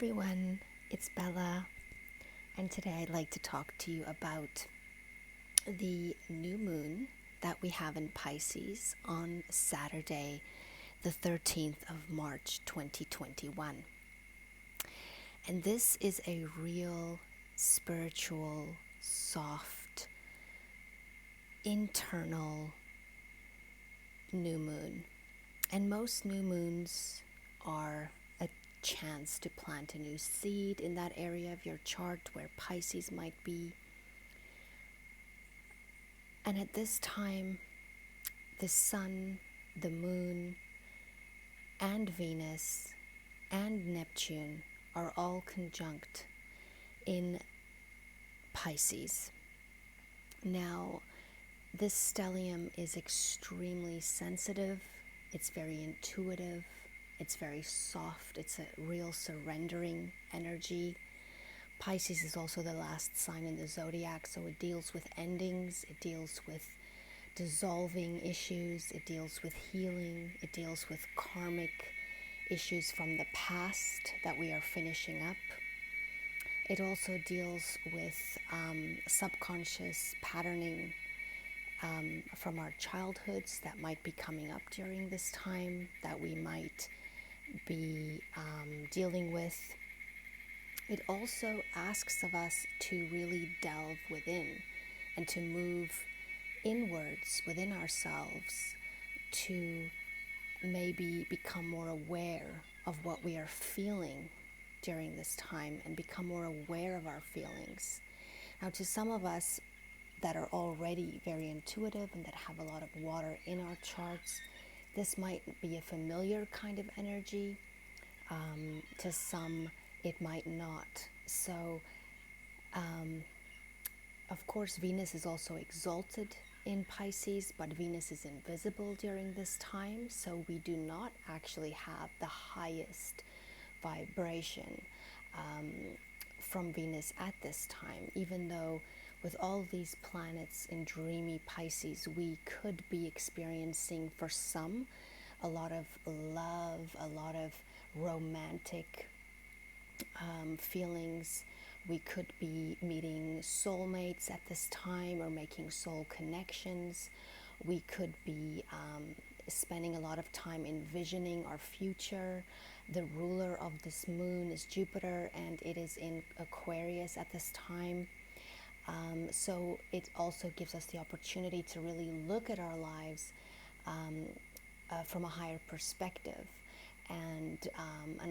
everyone, it's Bella, and today I'd like to talk to you about the new moon that we have in Pisces on Saturday, the 13th of March 2021. And this is a real spiritual, soft, internal new moon. And most new moons are a chance to plant a new seed in that area of your chart where Pisces might be. And at this time, the sun, the moon, and Venus and Neptune are all conjunct in Pisces. Now, this stellium is extremely sensitive, it's very intuitive, it's very soft, it's a real surrendering energy. Pisces is also the last sign in the zodiac, so it deals with endings, it deals with dissolving issues, it deals with healing, it deals with karmic issues from the past that we are finishing up. It also deals with subconscious patterning from our childhoods that might be coming up during this time, that we might be dealing with. It also asks of us to really delve within and to move inwards within ourselves to maybe become more aware of what we are feeling during this time and become more aware of our feelings. Now, to some of us that are already very intuitive and that have a lot of water in our charts, this might be a familiar kind of energy. To some, it might not. So, of course, Venus is also exalted in Pisces, but Venus is invisible during this time, so we do not actually have the highest vibration from Venus at this time, even though with all these planets in dreamy Pisces, we could be experiencing, for some, a lot of love, a lot of romantic feelings. We could be meeting soulmates at this time or making soul connections. We could be spending a lot of time envisioning our future. The ruler of this moon is Jupiter, and it is in Aquarius at this time. So it also gives us the opportunity to really look at our lives from a higher perspective. And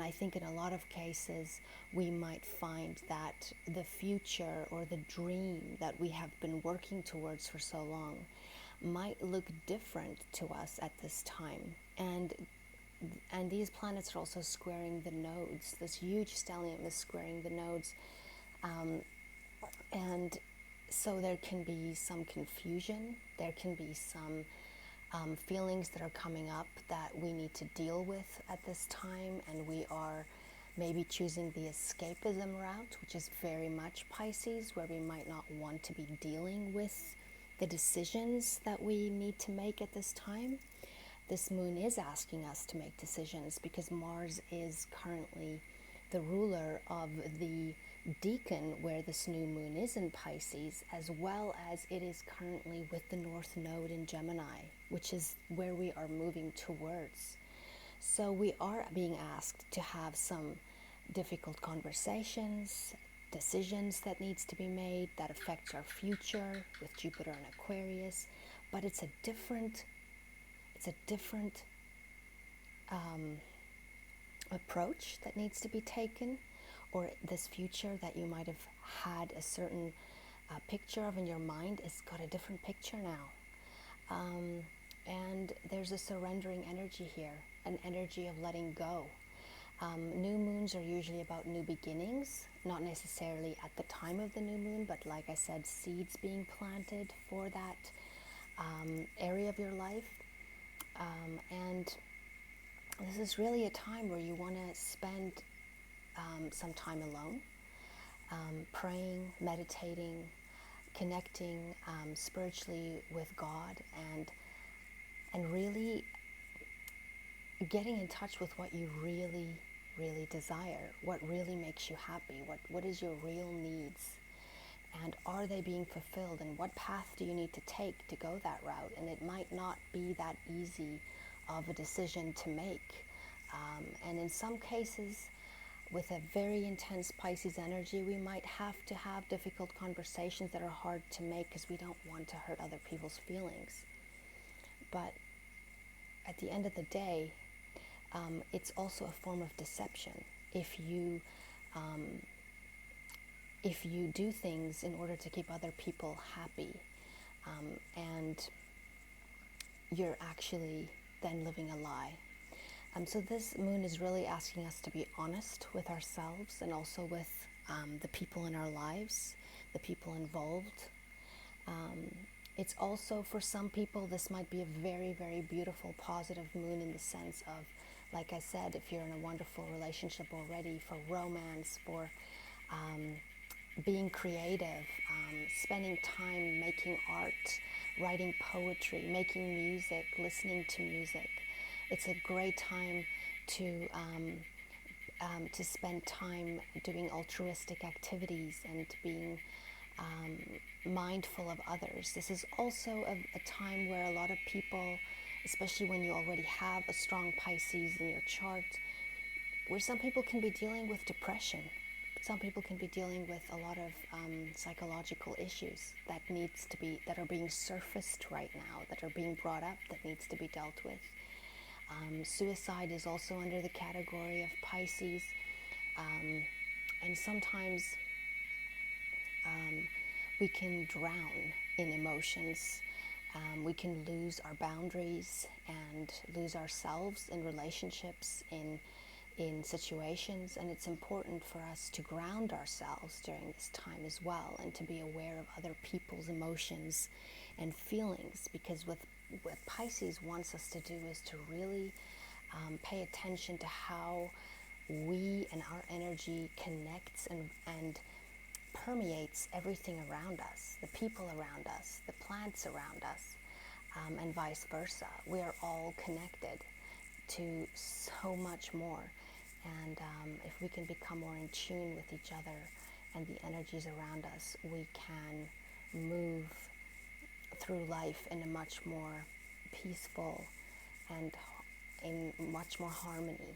I think in a lot of cases, we might find that the future or the dream that we have been working towards for so long might look different to us at this time. And these planets are also squaring the nodes. This huge stellium is squaring the nodes. And so there can be some confusion, there can be some feelings that are coming up that we need to deal with at this time, and we are maybe choosing the escapism route, which is very much Pisces, where we might not want to be dealing with the decisions that we need to make at this time. This moon is asking us to make decisions because Mars is currently the ruler of the decan where this new moon is in Pisces, as well as it is currently with the North Node in Gemini, which is where we are moving towards. So we are being asked to have some difficult conversations, decisions that needs to be made that affects our future with Jupiter and Aquarius, but it's a different approach that needs to be taken, or this future that you might have had a certain picture of in your mind has got a different picture now. And there's a surrendering energy here, an energy of letting go. New moons are usually about new beginnings, not necessarily at the time of the new moon, but like I said, seeds being planted for that area of your life. And this is really a time where you want to spend some time alone, praying, meditating, connecting spiritually with God, and really getting in touch with what you really, really desire, what really makes you happy, what is your real needs, and are they being fulfilled, and what path do you need to take to go that route. And it might not be that easy of a decision to make. And in some cases, with a very intense Pisces energy, we might have to have difficult conversations that are hard to make because we don't want to hurt other people's feelings. But at the end of the day, it's also a form of deception. If you do things in order to keep other people happy, and you're actually then living a lie. So this moon is really asking us to be honest with ourselves and also with the people in our lives, the people involved. It's also, for some people, this might be a very, very beautiful, positive moon in the sense of, like I said, if you're in a wonderful relationship already, for romance, for being creative, spending time making art, writing poetry, making music, listening to music. It's a great time to spend time doing altruistic activities and being mindful of others. This is also a time where a lot of people, especially when you already have a strong Pisces in your chart, where some people can be dealing with depression. Some people can be dealing with a lot of psychological issues that are being surfaced right now, that are being brought up, that needs to be dealt with. Suicide is also under the category of Pisces, and sometimes we can drown in emotions. We can lose our boundaries and lose ourselves in relationships, in situations, and it's important for us to ground ourselves during this time as well, and to be aware of other people's emotions and feelings, because what Pisces wants us to do is to really pay attention to how we and our energy connects and permeates everything around us, the people around us, the plants around us, and vice versa. We are all connected to so much more, and if we can become more in tune with each other and the energies around us, we can move through life in a much more peaceful and in much more harmony.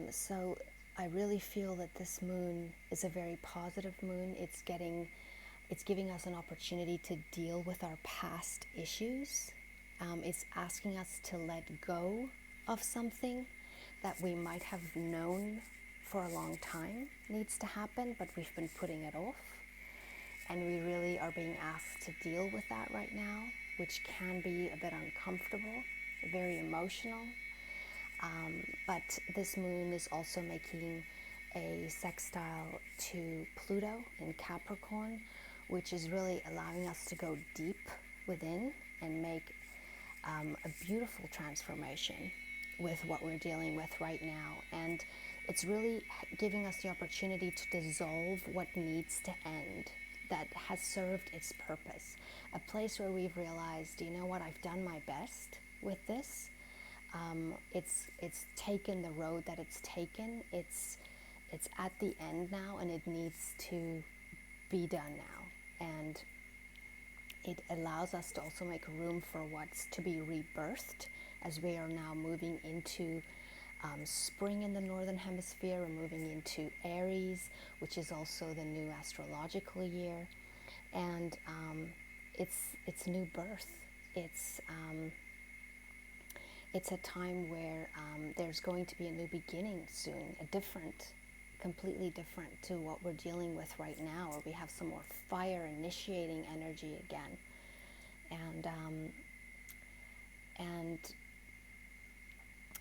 So I really feel that this moon is a very positive moon. It's giving us an opportunity to deal with our past issues. It's asking us to let go of something that we might have known for a long time needs to happen, but we've been putting it off. And we really are being asked to deal with that right now, which can be a bit uncomfortable, very emotional. But this moon is also making a sextile to Pluto in Capricorn, which is really allowing us to go deep within and make a beautiful transformation with what we're dealing with right now. And it's really giving us the opportunity to dissolve what needs to end, that has served its purpose. A place where we've realized, you know what, I've done my best with this. It's taken the road that it's taken. It's at the end now, and it needs to be done now. And it allows us to also make room for what's to be rebirthed, as we are now moving into spring in the northern hemisphere. We're moving into Aries, which is also the new astrological year, and it's new birth. It's a time where there's going to be a new beginning soon, completely different to what we're dealing with right now, where we have some more fire initiating energy again, and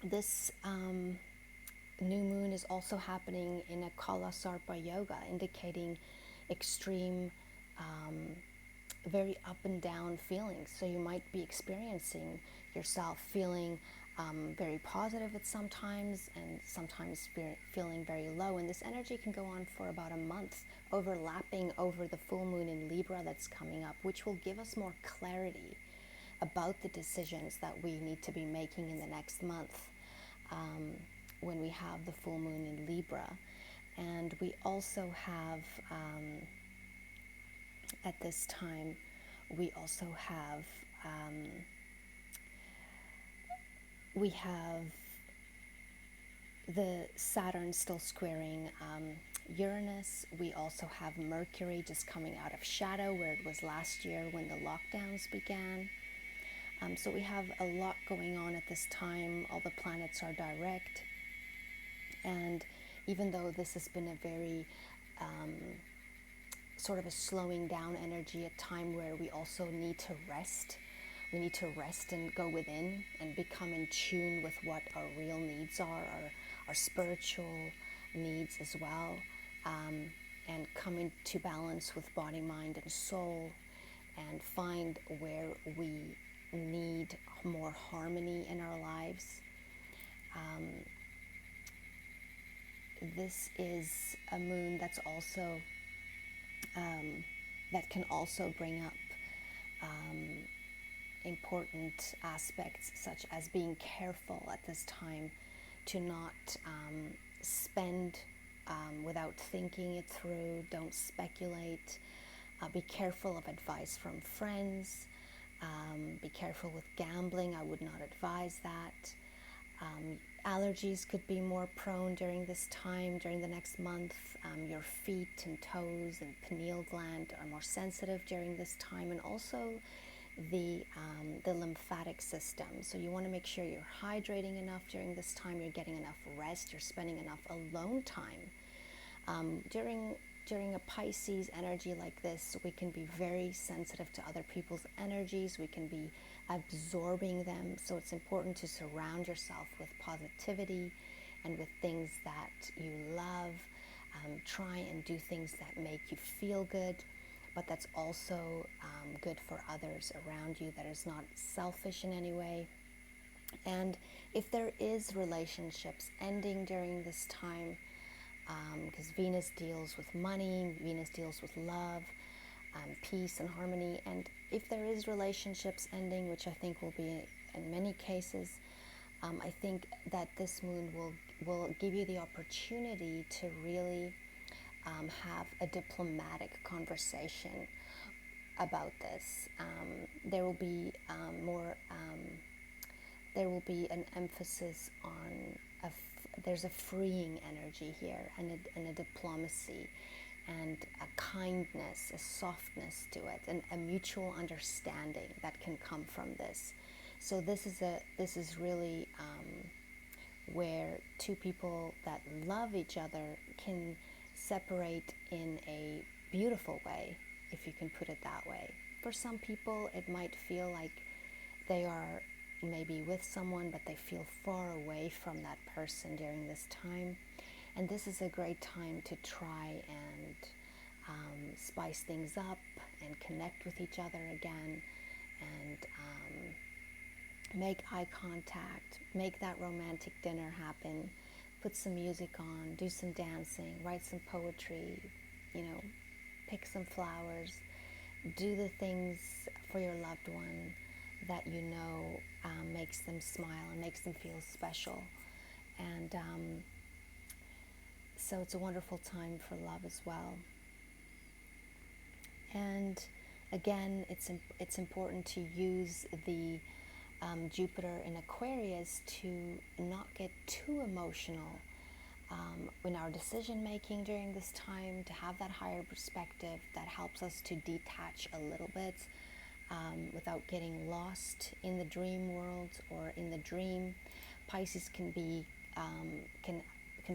this new moon is also happening in a Kala Sarpa yoga, indicating extreme, very up and down feelings. So you might be experiencing yourself feeling very positive at some times, and sometimes feeling very low. And this energy can go on for about a month, overlapping over the full moon in Libra that's coming up, which will give us more clarity about the decisions that we need to be making in the next month. when we have the full moon in Libra. And we also have, at this time, we also have, we have the Saturn still squaring Uranus. We also have Mercury just coming out of shadow where it was last year when the lockdowns began. So we have a lot going on at this time. All the planets are direct. And even though this has been a very sort of a slowing down energy, a time where we also need to rest. We need to rest and go within and become in tune with what our real needs are, our spiritual needs as well, and come into balance with body, mind, and soul, and find where we need more harmony in our lives. This is a moon that's also that can also bring up important aspects, such as being careful at this time to not spend without thinking it through. Don't speculate. Be careful of advice from friends. Be careful with gambling. I would not advise that. Allergies could be more prone during this time, during the next month. Your feet and toes and pineal gland are more sensitive during this time, and also the lymphatic system. So you want to make sure you're hydrating enough during this time, you're getting enough rest, you're spending enough alone time. During a Pisces energy like this, we can be very sensitive to other people's energies. We can be absorbing them. So it's important to surround yourself with positivity and with things that you love. Try and do things that make you feel good, but that's also good for others around you, that is not selfish in any way. And if there is relationships ending during this time, because Venus deals with money, Venus deals with love, peace and harmony, and if there is relationships ending, which I think will be in many cases, I think that this moon will give you the opportunity to really have a diplomatic conversation about this. There will be there will be an emphasis on there's a freeing energy here, and a diplomacy, and a kindness, a softness to it, and a mutual understanding that can come from this. So this is really where two people that love each other can separate in a beautiful way, if you can put it that way. For some people, it might feel like they are maybe with someone, but they feel far away from that person during this time. And this is a great time to try and spice things up and connect with each other again, and make eye contact, make that romantic dinner happen, put some music on, do some dancing, write some poetry, pick some flowers, do the things for your loved one that makes them smile and makes them feel special. And so it's a wonderful time for love as well. And again, it's important to use the Jupiter in Aquarius to not get too emotional in our decision making during this time, to have that higher perspective that helps us to detach a little bit without getting lost in the dream world or in the dream. Pisces can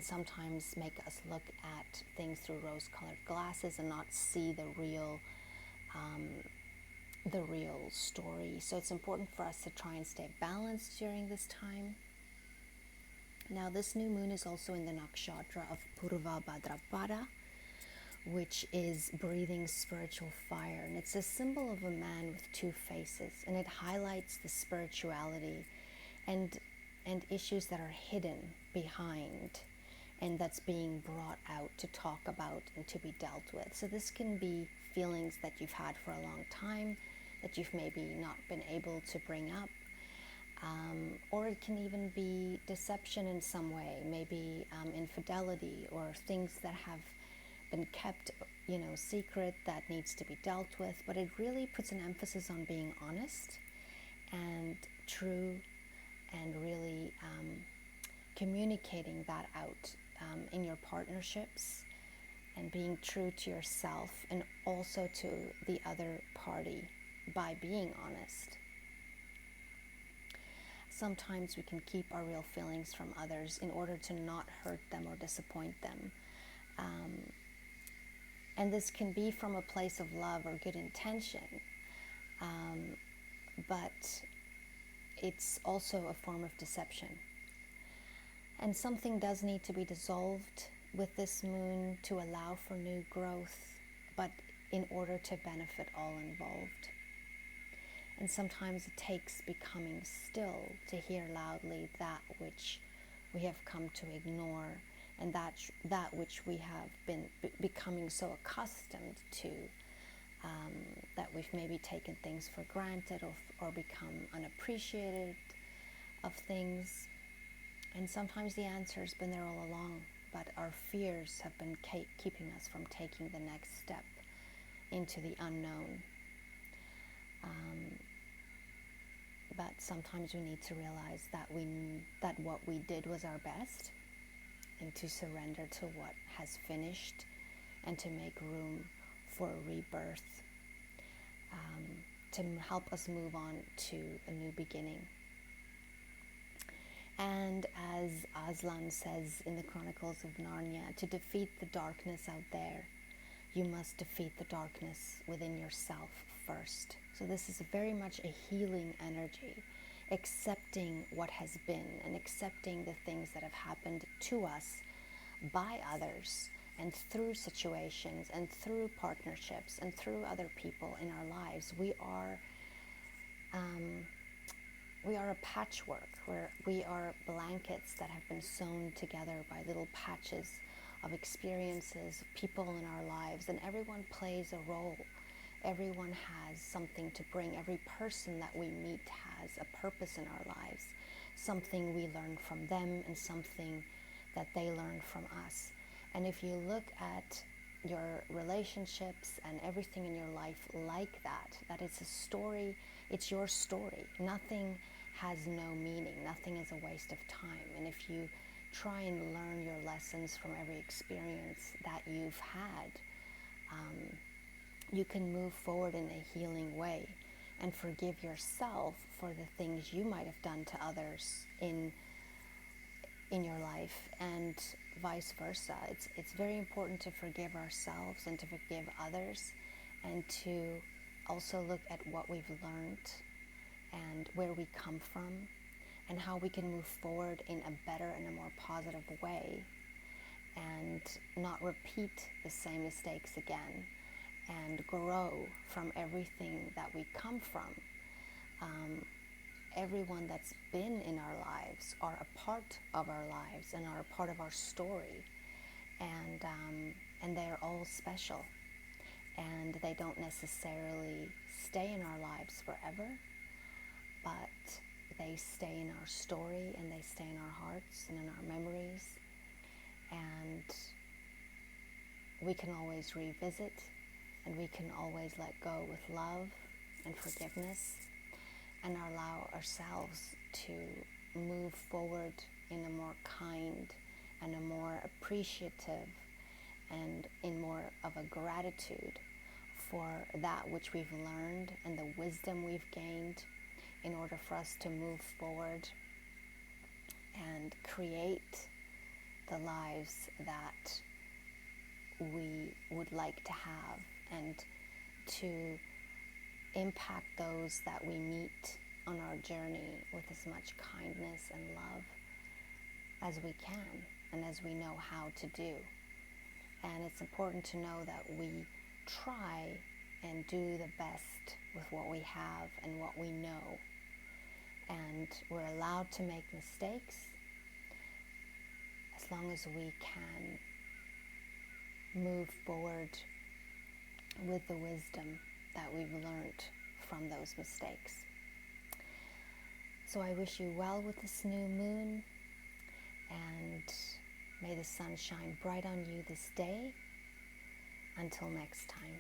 sometimes make us look at things through rose-colored glasses and not see the real story. So it's important for us to try and stay balanced during this time. Now, this new moon is also in the nakshatra of Purva Bhadrapada, which is breathing spiritual fire. And it's a symbol of a man with two faces, and it highlights the spirituality and issues that are hidden behind, and that's being brought out to talk about and to be dealt with. So this can be feelings that you've had for a long time, that you've maybe not been able to bring up. Or it can even be deception in some way, maybe infidelity or things that have been kept, secret that needs to be dealt with. But it really puts an emphasis on being honest and true, and really communicating that out in your partnerships, and being true to yourself and also to the other party by being honest. Sometimes we can keep our real feelings from others in order to not hurt them or disappoint them. And this can be from a place of love or good intention, but it's also a form of deception. And something does need to be dissolved with this moon to allow for new growth, but in order to benefit all involved. And sometimes it takes becoming still to hear loudly that which we have come to ignore, and that which we have been becoming so accustomed to, that we've maybe taken things for granted, or become unappreciated of things. And sometimes the answer has been there all along, but our fears have been keeping us from taking the next step into the unknown. But sometimes we need to realize that what we did was our best, and to surrender to what has finished, and to make room for a rebirth, to help us move on to a new beginning. And as Aslan says in the Chronicles of Narnia, to defeat the darkness out there, you must defeat the darkness within yourself first. So this is very much a healing energy, accepting what has been and accepting the things that have happened to us by others, and through situations and through partnerships and through other people in our lives. We are a patchwork, where we are blankets that have been sewn together by little patches of experiences, of people in our lives, and everyone plays a role. Everyone has something to bring. Every person that we meet has a purpose in our lives, something we learn from them and something that they learn from us. And if you look at your relationships and everything in your life like that it's a story, it's your story. Nothing has no meaning. Nothing is a waste of time. And if you try and learn your lessons from every experience that you've had, you can move forward in a healing way and forgive yourself for the things you might have done to others in your life, and vice versa. It's very important to forgive ourselves and to forgive others, and to also look at what we've learned and where we come from, and how we can move forward in a better and a more positive way, and not repeat the same mistakes again, and grow from everything that we come from. Everyone that's been in our lives are a part of our lives and are a part of our story, and they're all special, and they don't necessarily stay in our lives forever, but they stay in our story, and they stay in our hearts and in our memories, and we can always revisit, and we can always let go with love and forgiveness, and allow ourselves to move forward in a more kind and a more appreciative and in more of a gratitude for that which we've learned and the wisdom we've gained, in order for us to move forward and create the lives that we would like to have, and to impact those that we meet on our journey with as much kindness and love as we can, and as we know how to do. And it's important to know that we try and do the best with what we have and what we know. And we're allowed to make mistakes as long as we can move forward with the wisdom that we've learned from those mistakes. So I wish you well with this new moon, and may the sun shine bright on you this day. Until next time.